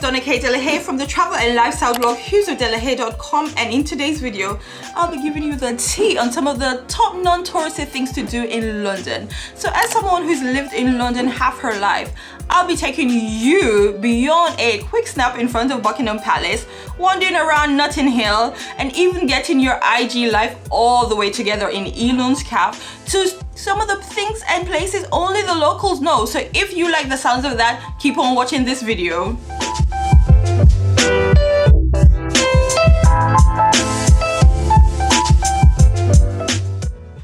Donica Delahaye from the travel and lifestyle blog hughesofdelahaye.com, and in today's video I'll be giving you the tea on some of the top non-touristy things to do in London. So as someone who's lived in London half her life, I'll be taking you beyond a quick snap in front of Buckingham Palace, wandering around Notting Hill, and even getting your IG life all the way together in Elon's Cap to some of the things and places only the locals know. So if you like the sounds of that, keep on watching this video.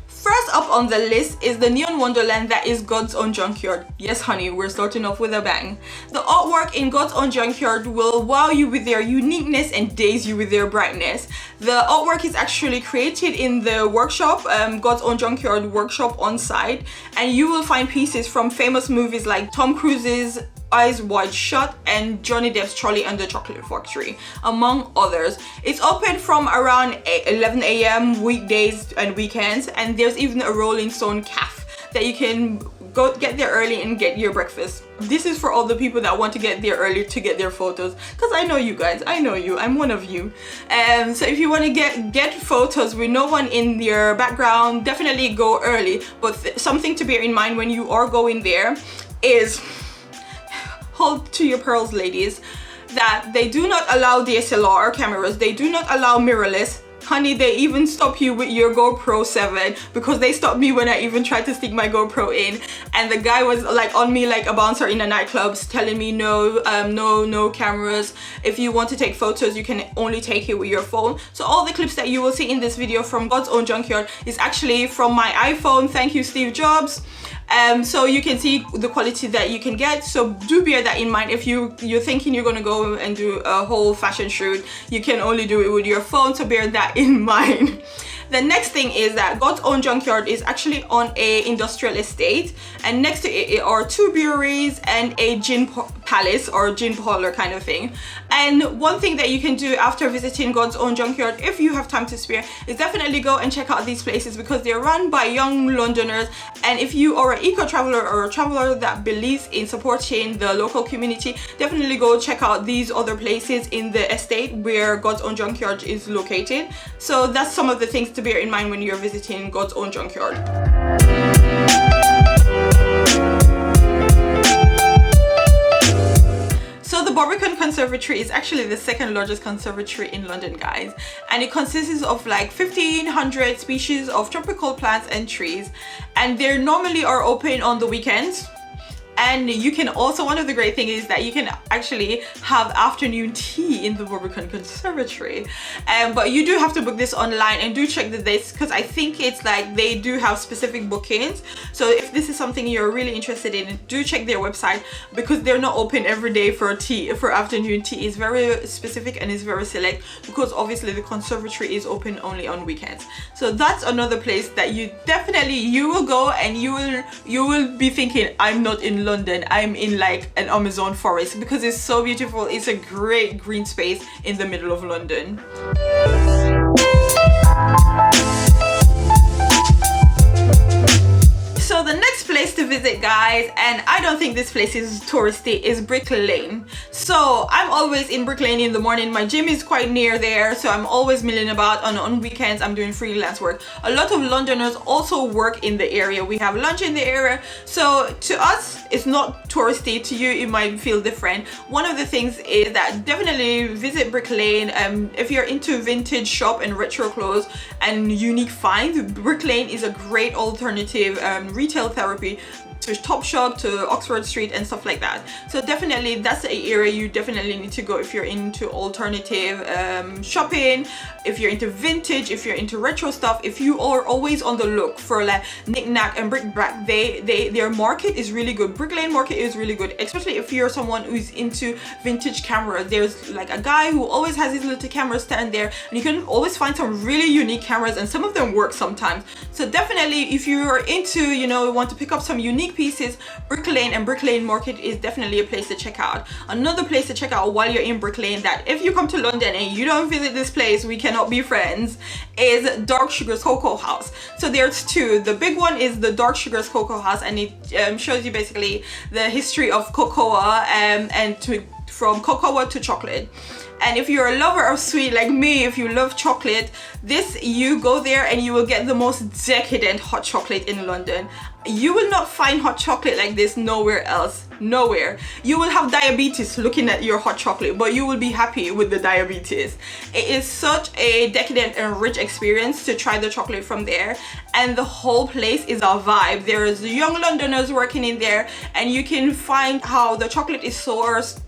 First up on the list is the neon wonderland that is God's Own Junkyard. Yes honey, we're starting off with a bang. The artwork in God's Own Junkyard will wow you with their uniqueness and daze you with their brightness. The artwork is actually created in the workshop, God's Own Junkyard workshop on site, and you will find pieces from famous movies like Tom Cruise's Eyes Wide Shut and Johnny Depp's Charlie and the Chocolate Factory, among others. It's open from around 11 a.m. weekdays and weekends, and there's even a Rolling Stone cafe that you can go get there early and get your breakfast. This is for all the people that want to get there early to get their photos, because I know you guys, I know you, I'm one of you. So if you want to get photos with no one in your background, definitely go early. But something to bear in mind when you are going there is, hold to your pearls ladies, that they do not allow DSLR cameras, they do not allow mirrorless. Honey, they even stop you with your GoPro 7, because they stopped me when I even tried to stick my GoPro in, and the guy was like on me like a bouncer in a nightclub, telling me no cameras. If you want to take photos, you can only take it with your phone. So all the clips that you will see in this video from God's Own Junkyard is actually from my iPhone. Thank you, Steve Jobs. So you can see the quality that you can get. So do bear that in mind. If you're thinking you're gonna go and do a whole fashion shoot, you can only do it with your phone, so bear that in mind. The next thing is that God's Own Junkyard is actually on a industrial estate, and next to it are two breweries and a gin palace or gin parlor kind of thing. And one thing that you can do after visiting God's Own Junkyard, if you have time to spare, is definitely go and check out these places, because they're run by young Londoners. And if you are an eco-traveler or a traveler that believes in supporting the local community, definitely go check out these other places in the estate where God's Own Junkyard is located. So that's some of the things to bear in mind when you're visiting God's Own Junkyard. So the Barbican Conservatory is actually the second largest conservatory in London, guys, and it consists of like 1,500 species of tropical plants and trees, and they normally are open on the weekends. And you can also, one of the great things is that you can actually have afternoon tea in the Barbican Conservatory. But you do have to book this online, and do check the dates, because I think it's like they do have specific bookings. So if this is something you're really interested in, do check their website, because they're not open every day for tea, for afternoon tea. It's very specific and it's very select, because obviously the conservatory is open only on weekends. So that's another place that you will go, and you will be thinking, I'm not in London, I'm in like an Amazon forest, because it's so beautiful. It's a great green space in the middle of London. So the next place to visit, guys, and I don't think this place is touristy, is Brick Lane. So I'm always in Brick Lane in the morning. My gym is quite near there, so I'm always milling about. On weekends I'm doing freelance work. A lot of Londoners also work in the area. We have lunch in the area, so to us it's not touristy. To you it might feel different. One of the things is that definitely visit Brick Lane. If you're into vintage shop and retro clothes and unique finds, Brick Lane is a great alternative retail therapy to Topshop, to Oxford Street and stuff like that. So definitely that's the area you definitely need to go if you're into alternative shopping, if you're into vintage, if you're into retro stuff, if you are always on the look for like knick-knack and bric-brac. Their market is really good. Brick Lane market is really good, especially if you're someone who's into vintage camera. There's like a guy who always has his little camera stand there, and you can always find some really unique cameras, and some of them work sometimes. So definitely if you're into, want to pick up some unique pieces, Brick Lane and Brick Lane Market is definitely a place to check out. Another place to check out while you're in Brick Lane, that if you come to London and you don't visit this place, we cannot be friends, is Dark Sugar's Cocoa House. So there's two. The big one is the Dark Sugar's Cocoa House, and it shows you basically the history of cocoa and to from cocoa to chocolate. And if you're a lover of sweet like me, if you love chocolate, you go there and you will get the most decadent hot chocolate in London. You will not find hot chocolate like this nowhere else. Nowhere. You will have diabetes looking at your hot chocolate, but you will be happy with the diabetes. It is such a decadent and rich experience to try the chocolate from there, and the whole place is a vibe. There's young Londoners working in there, and you can find how the chocolate is sourced,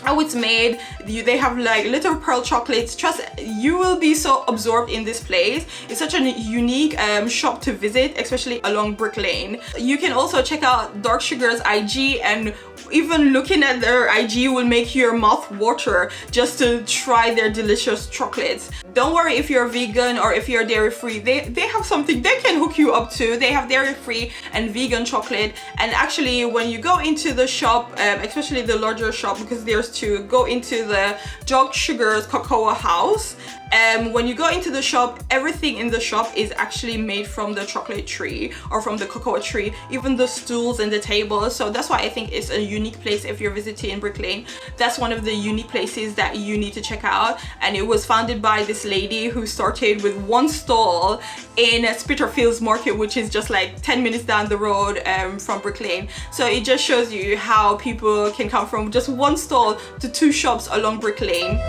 how it's made. They have like little pearl chocolates. Trust, you will be so absorbed in this place. It's such a unique shop to visit, especially along Brick Lane. You can also check out Dark Sugar's IG, and even looking at their IG will make your mouth water just to try their delicious chocolates. Don't worry if you're vegan or if you're dairy free. They have something they can hook you up to. They have dairy free and vegan chocolate. And actually, when you go into the shop, especially the larger shop, because there's two, go into the Dark Sugar's cocoa house. When you go into the shop, everything in the shop is actually made from the chocolate tree or from the cocoa tree, even the stools and the tables. So that's why I think it's a unique place if you're visiting Brick Lane. That's one of the unique places that you need to check out. And it was founded by this lady who started with one stall in Spitalfields Market, which is just like 10 minutes down the road from Brick Lane. So it just shows you how people can come from just one stall to two shops along Brick Lane.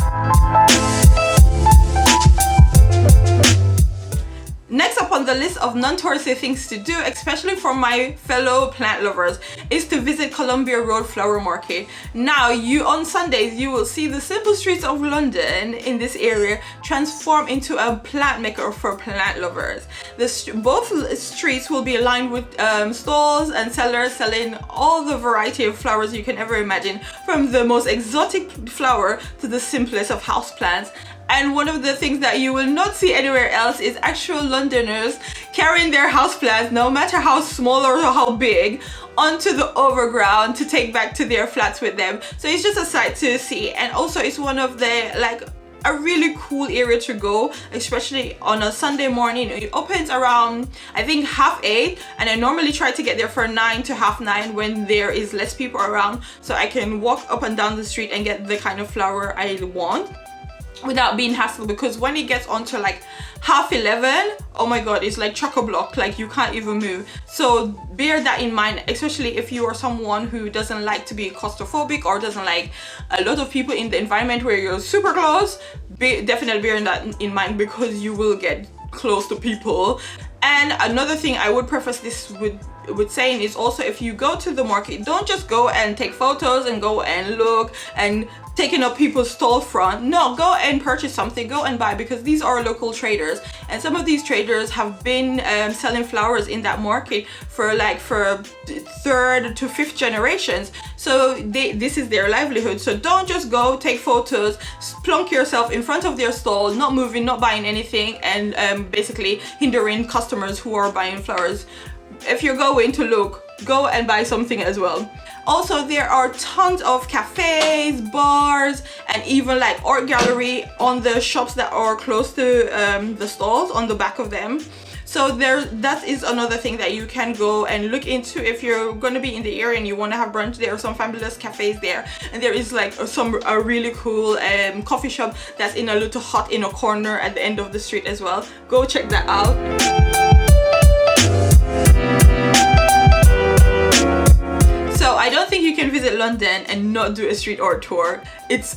Next up on the list of non-touristy things to do, especially for my fellow plant lovers, is to visit Columbia Road Flower Market. Now, on Sundays, you will see the simple streets of London in this area transform into a plant maker for plant lovers. Both streets will be aligned with stalls and sellers selling all the variety of flowers you can ever imagine, from the most exotic flower to the simplest of houseplants. And one of the things that you will not see anywhere else is actual Londoners carrying their houseplants, no matter how small or how big, onto the overground to take back to their flats with them. So it's just a sight to see. And also it's one of the, a really cool area to go, especially on a Sunday morning. It opens around, I think, 8:30, and I normally try to get there for 9 to 9:30 when there is less people around, so I can walk up and down the street and get the kind of flower I want without being hassled, because when it gets on to 11:30, oh my god, it's like chock-a-block, you can't even move. So bear that in mind, especially if you are someone who doesn't like to be claustrophobic or doesn't like a lot of people in the environment where you're super close. Definitely bear that in mind, because you will get close to people. And another thing I would preface this with saying is also, if you go to the market, don't just go and take photos and go and look and taking up people's stall front. No, go and purchase something, go and buy, because these are local traders, and some of these traders have been selling flowers in that market for third to fifth generations. So this is their livelihood. So don't just go take photos, plunk yourself in front of their stall, not moving, not buying anything, and basically hindering customers who are buying flowers. If you're going to look, go and buy something as well. Also, there are tons of cafes, bars, and even art gallery on the shops that are close to the stalls on the back of them. So that is another thing that you can go and look into if you're going to be in the area and you want to have brunch. There are some fabulous cafes there, and there is a really cool coffee shop that's in a little hut in a corner at the end of the street as well. Go check that out. So I don't think you can visit London and not do a street art tour. It's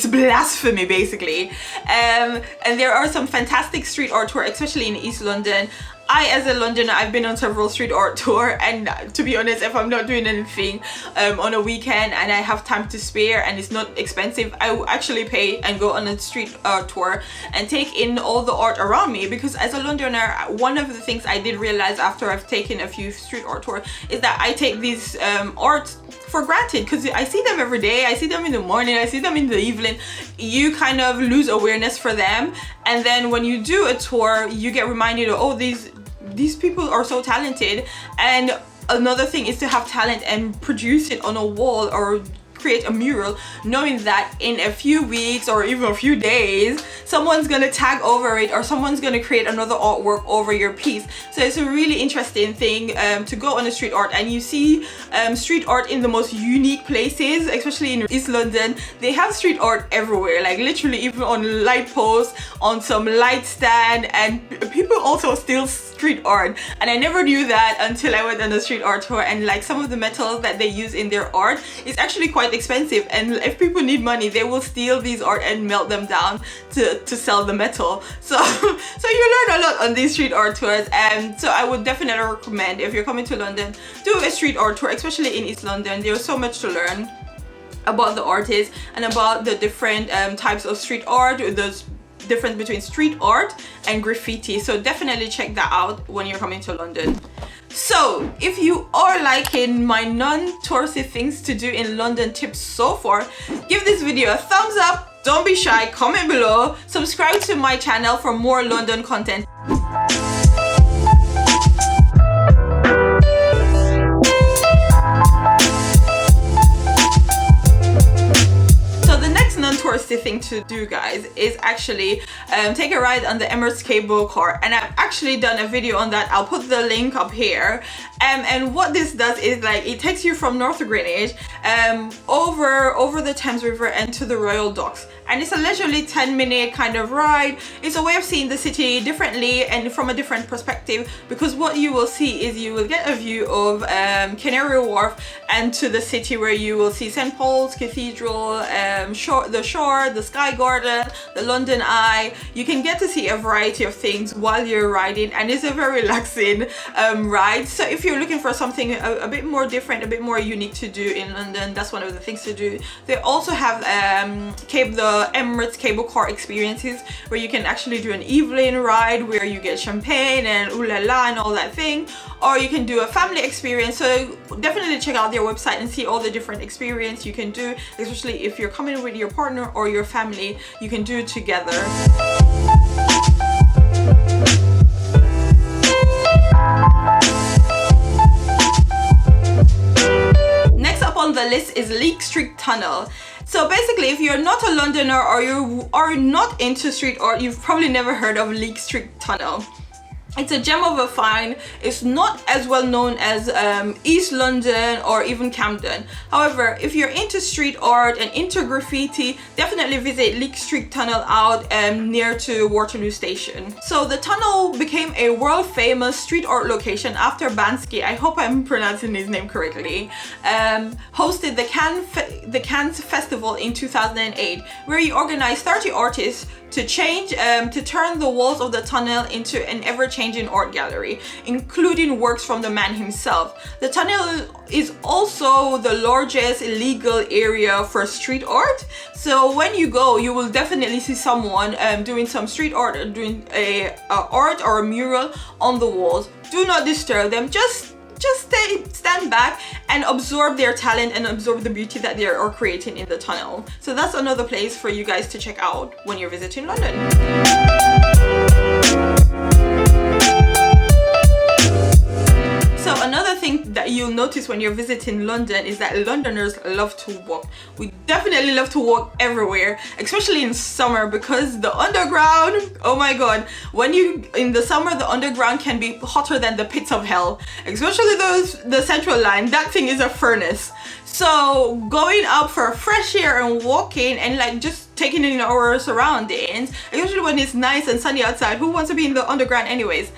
blasphemy, basically. And there are some fantastic street art tours, especially in East London. As a Londoner, I've been on several street art tours, and to be honest, if I'm not doing anything on a weekend and I have time to spare and it's not expensive, I will actually pay and go on a street art tour and take in all the art around me. Because as a Londoner, one of the things I did realize after I've taken a few street art tours is that I take these arts for granted, because I see them every day. I see them in the morning, I see them in the evening. You kind of lose awareness for them, and then when you do a tour, you get reminded of, oh, these people are so talented. And another thing is to have talent and produce it on a wall or create a mural knowing that in a few weeks or even a few days someone's gonna tag over it or someone's gonna create another artwork over your piece. So it's a really interesting thing to go on a street art, and you see street art in the most unique places, especially in East London. They have street art everywhere, like literally even on light posts, on some light stand, and people also steal street art. And I never knew that until I went on a street art tour, and like some of the metals that they use in their art is actually quite expensive, and if people need money they will steal these art and melt them down to sell the metal. So you learn a lot on these street art tours, and so I would definitely recommend, if you're coming to London, do a street art tour, especially in East London. There's so much to learn about the artists and about the different types of street art, the difference between street art and graffiti. So definitely check that out when you're coming to London. So if you are liking my non-touristy things to do in London tips so far, give this video a thumbs up, don't be shy, comment below, subscribe to my channel for more London content. Non-touristy thing to do, guys, is actually take a ride on the Immersed Cable Car, and I've actually done a video on that. I'll put the link up here. And what this does is like it takes you from North Greenwich over the Thames River and to the Royal Docks, and it's a leisurely 10-minute kind of ride. It's a way of seeing the city differently and from a different perspective, because what you will see is you will get a view of Canary Wharf and to the city, where you will see St. Paul's Cathedral, the shore, the Sky Garden, the London Eye. You can get to see a variety of things while you're riding, and it's a very relaxing ride. So if you're looking for something a bit more different, a bit more unique to do in London, that's one of the things to do. They also have the Immersed Cable Car experiences, where you can actually do an evening ride where you get champagne and ooh la la and all that thing, or you can do a family experience. So definitely check out their website and see all the different experience you can do, especially if you're coming with your partner or your family, you can do it together. Next up on the list is Leek Street Tunnel. So basically, if you're not a Londoner or you are not into street art, you've probably never heard of Leek Street Tunnel. It's a gem of a find. It's not as well known as East London or even Camden. However, if you're into street art and into graffiti, definitely visit Leek Street Tunnel out near to Waterloo Station. So the tunnel became a world famous street art location after Bansky, I hope I'm pronouncing his name correctly, hosted the Cannes Festival in 2008, where he organized 30 artists to turn the walls of the tunnel into an ever-changing art gallery, including works from the man himself. The tunnel is also the largest legal area for street art. So when you go, you will definitely see someone doing some street art, or doing a art or a mural on the walls. Do not disturb them. Just stand back and absorb their talent and absorb the beauty that they are creating in the tunnel. So that's another place for you guys to check out when you're visiting London. So another thing that you'll notice when you're visiting London is that Londoners love to walk. We definitely love to walk everywhere, especially in summer, because the underground, oh my god, in the summer the underground can be hotter than the pits of hell, especially the central line. That thing is a furnace. So going up for fresh air and walking and like just taking in our surroundings, especially when it's nice and sunny outside, who wants to be in the underground anyways,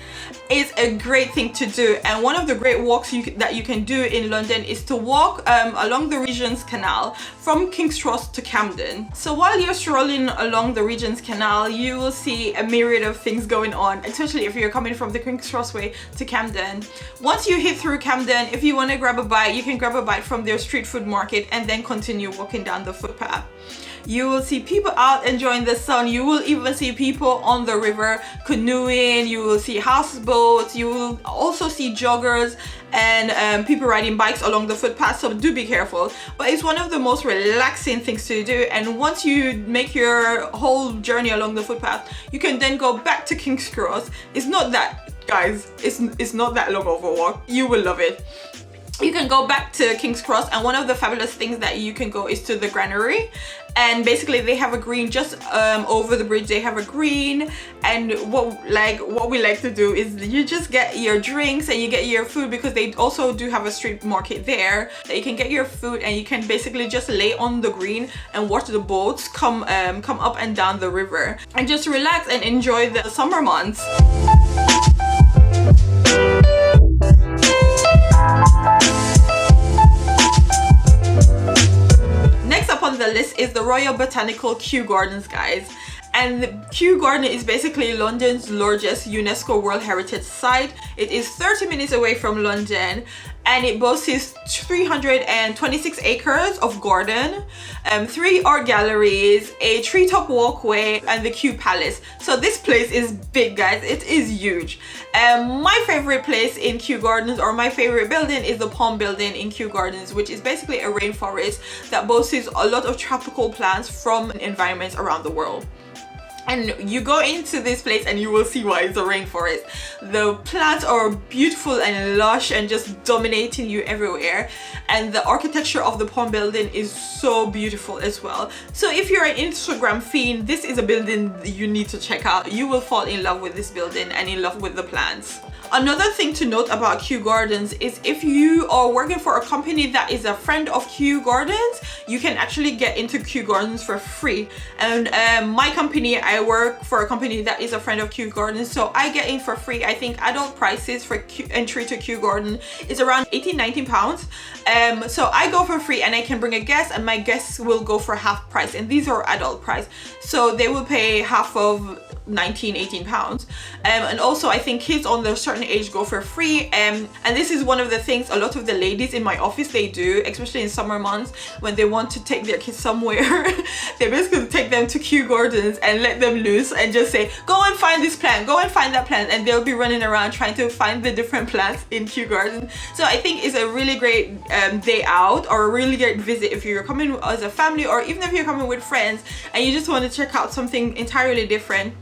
is a great thing to do. And one of the great walks that you can do in London is to walk along the Regent's Canal from King's Cross to Camden. So while you're strolling along the Regent's Canal, you will see a myriad of things going on, especially if you're coming from the King's Crossway to Camden. Once you hit through Camden, if you want to grab a bite, you can grab a bite from their street food market and then continue walking down the footpath. You will see people out enjoying the sun. You will even see people on the river canoeing. You will see houseboats. You will also see joggers and people riding bikes along the footpath, so do be careful. But it's one of the most relaxing things to do, and once you make your whole journey along the footpath, you can then go back to King's Cross. It's not that, guys, it's not that long of a walk. You will love it. you can go back to King's Cross, and one of the fabulous things that you can go is to the Granary, and basically they have a green just over the bridge. They have a green, and what we like to do is you just get your drinks and you get your food, because they also do have a street market there that you can get your food, and you can basically just lay on the green and watch the boats come up and down the river and just relax and enjoy the summer months. Next up on the list is the Royal Botanical Kew Gardens, guys. And the Kew Garden is basically London's largest UNESCO World Heritage Site. It is 30 minutes away from London, and it boasts 326 acres of garden, 3 art galleries, a treetop walkway, and the Kew Palace. So this place is big, guys. It is huge. My favorite place in Kew Gardens, or my favorite building, is the Palm Building in Kew Gardens, which is basically a rainforest that boasts a lot of tropical plants from environments around the world. And you go into this place and you will see why it's a rainforest. The plants are beautiful and lush and just dominating you everywhere. And the architecture of the Palm Building is so beautiful as well. So if you're an Instagram fiend, this is a building you need to check out. You will fall in love with this building and in love with the plants. Another thing to note about Kew Gardens is if you are working for a company that is a friend of Kew Gardens, you can actually get into Kew Gardens for free. And my company, I work for a company that is a friend of Kew Gardens, so I get in for free. I think adult prices for entry to Kew Garden is around £18–19. So I go for free, and I can bring a guest, and my guests will go for half price, and these are adult price, so they will pay half of £18. And also I think kids on a certain age go for free, and this is one of the things a lot of the ladies in my office they do, especially in summer months when they want to take their kids somewhere. They basically take them to Kew Gardens and let them loose and just say, go and find this plant, go and find that plant, and they'll be running around trying to find the different plants in Kew Garden. So I think it's a really great day out, or a really great visit if you're coming as a family, or even if you're coming with friends and you just want to check out something entirely different.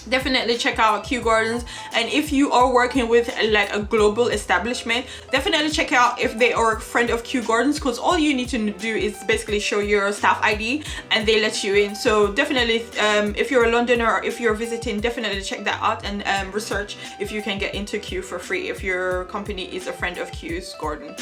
Definitely check out Kew Gardens. And if you are working with like a global establishment, definitely check out if they are a friend of Kew Gardens, because all you need to do is basically show your staff ID and they let you in. So definitely if you're a Londoner or if you're visiting, definitely check that out and research if you can get into Kew for free if your company is a friend of Kew's Garden.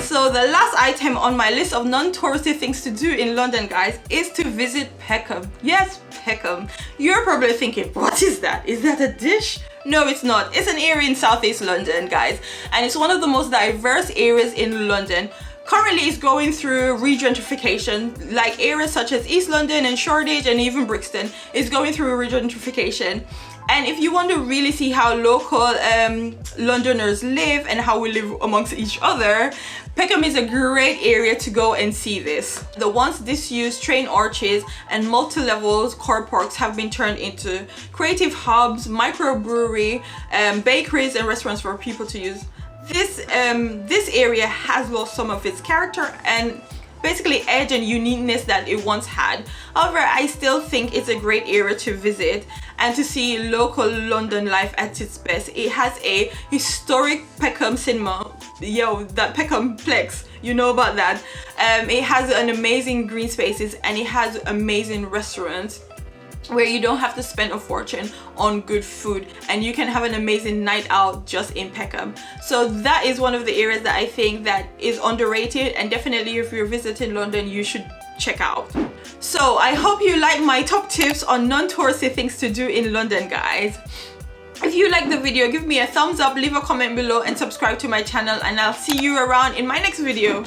So the last item on my list of non-touristy things to do in London, guys, is to visit Peckham. Yes, Peckham. You're probably thinking, what is that? Is that a dish? No, it's not. It's an area in southeast London, guys, and it's one of the most diverse areas in London. Currently, it's going through regentrification, like areas such as East London and Shoreditch and even Brixton is going through regentrification. And if you want to really see how local Londoners live and how we live amongst each other, Peckham is a great area to go and see this. The once disused train arches and multi-level car parks have been turned into creative hubs, microbrewery, bakeries and restaurants for people to use. This area has lost some of its character and basically edge and uniqueness that it once had. However, I still think it's a great area to visit and to see local London life at its best. It has a historic Peckham cinema. Yo, that Peckham Plex, you know about that. It has an amazing green spaces and it has amazing restaurants where you don't have to spend a fortune on good food and you can have an amazing night out just in Peckham. So that is one of the areas that I think that is underrated, and definitely if you're visiting London you should check out. So I hope you like my top tips on non-touristy things to do in London, guys. If you like the video, give me a thumbs up, leave a comment below and subscribe to my channel, and I'll see you around in my next video.